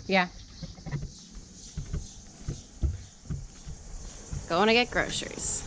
Yeah. Going to get groceries.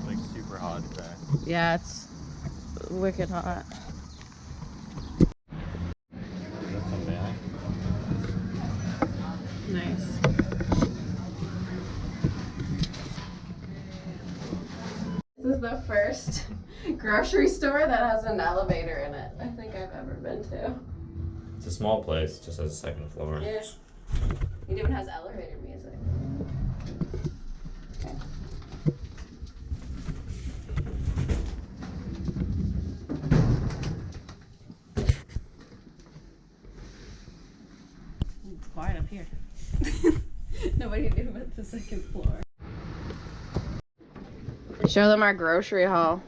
Like super hot today. Yeah, it's wicked hot. That's some bag. Nice. This is the first grocery store that has an elevator in it I think I've ever been to. It's a small place, just has a second floor. Yeah. It even has elevator music. Okay. It's quiet up here. Nobody knew about the second floor. Show them our grocery haul.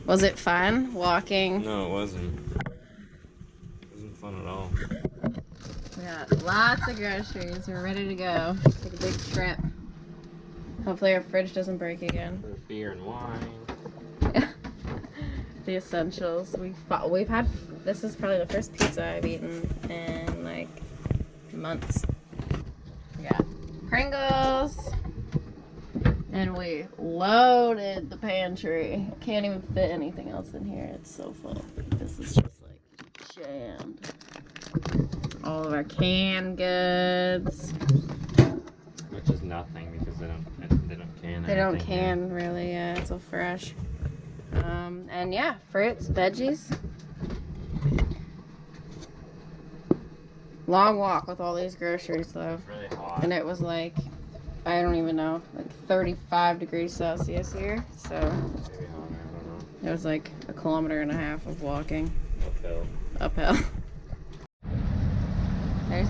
Was it fun walking? No, it wasn't. It wasn't fun at all. We got lots of groceries. We're ready to go. Take a big trip. Hopefully our fridge doesn't break again. For beer and wine. The essentials. We've had, this is probably the first pizza I've eaten in like months. Yeah. Pringles. And we loaded the pantry. Can't even fit anything else in here. It's so full. This is just like jammed. All of our canned goods. Which is nothing because they don't can. They don't can really, yeah, it's so fresh. And yeah, fruits, veggies. Long walk with all these groceries though. It's really hot. And it was like, I don't even know, like 35 degrees Celsius here. So Maybe hotter, I don't know. it was like 1.5 kilometers of walking. Uphill. There's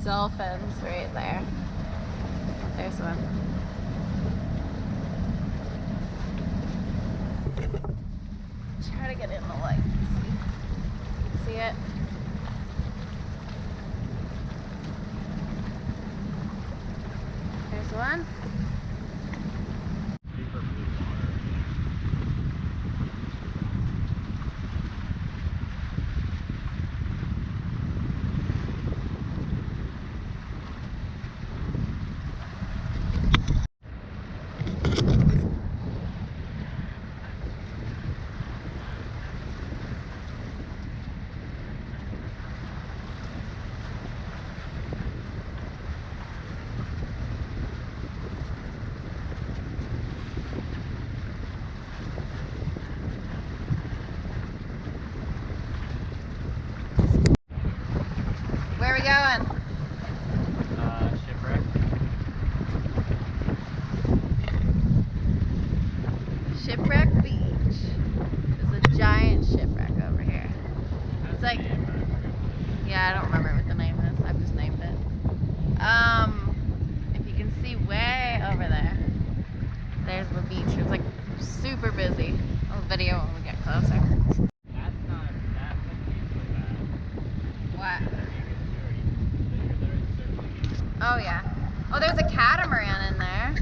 dolphins right there. There's one. Try to get in the light. See it? There's one. Where are we going? Shipwreck. Shipwreck Beach. There's a giant shipwreck over here. It's like, yeah, I don't remember what the name is. I've just named it. If you can see way over there, there's the beach. It's like super busy. I'll video when we get closer. That's not that bad. What? Oh yeah. Oh, there's a catamaran in there.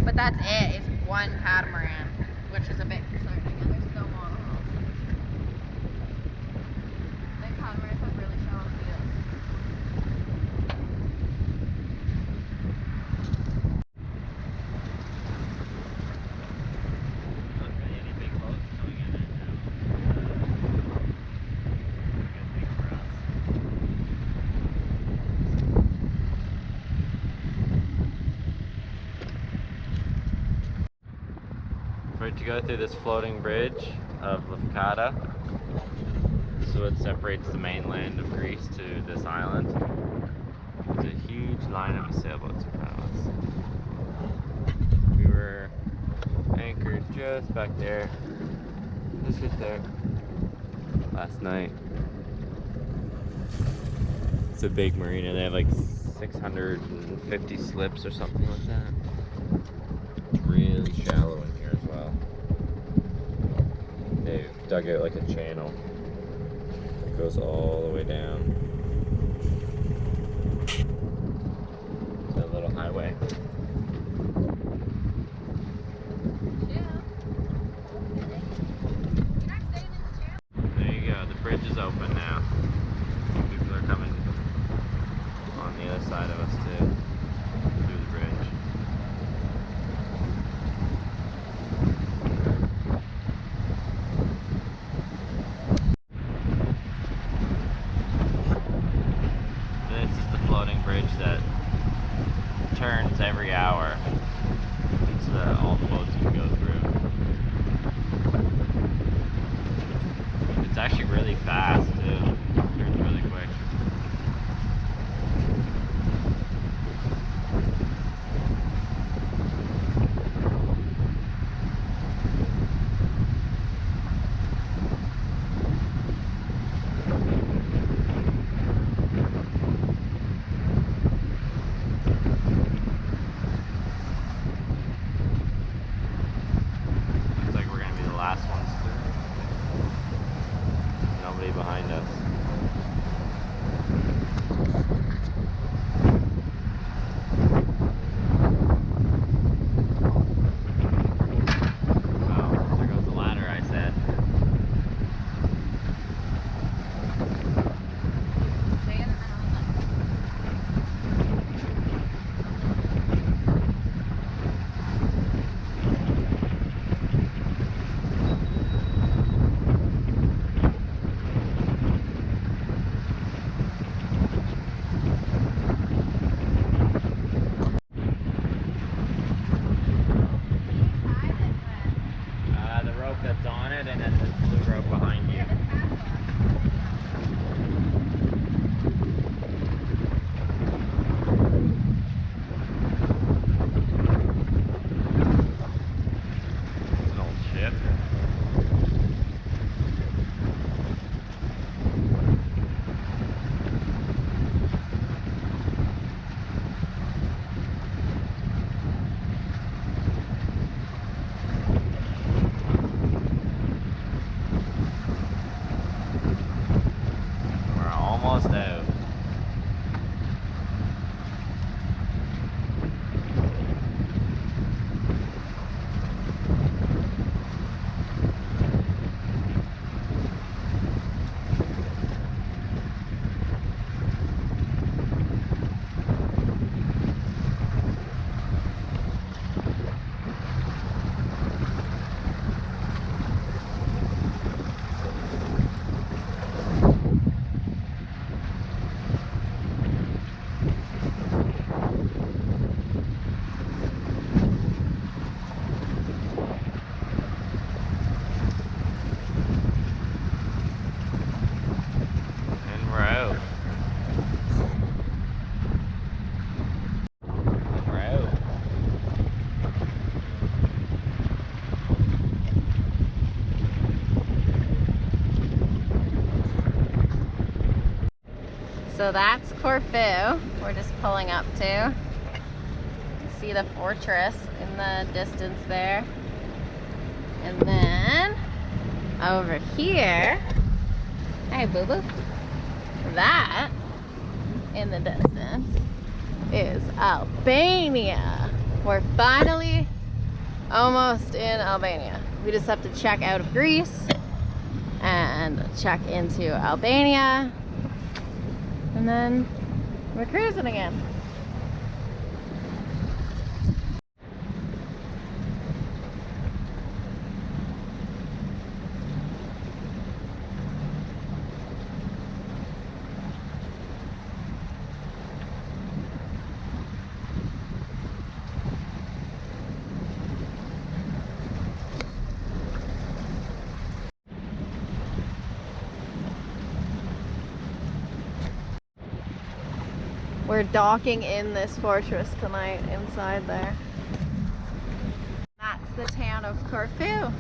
But that's it. It's one catamaran, which is a bit concerning. And there's no monohulls. The catamarans have really shallow keels. Not really any big boats coming in right now. Good thing for us. We're to go through this floating bridge of Lefkada. So it separates the mainland of Greece to this island. There's a huge line of sailboats in front of us. We were anchored just back there, just there, last night. It's a big marina. They have like 650 slips or something like that. It's really shallow in here as well. They've dug out like a channel. It goes all the way down. It's a little highway. Yeah. So that's Corfu. We're just pulling up to. You see the fortress in the distance there. And then over here, hey boo boo, that in the distance is Albania. We're finally almost in Albania. We just have to check out of Greece and check into Albania, and then we're cruising again. We're docking in this fortress tonight inside there. That's the town of Corfu.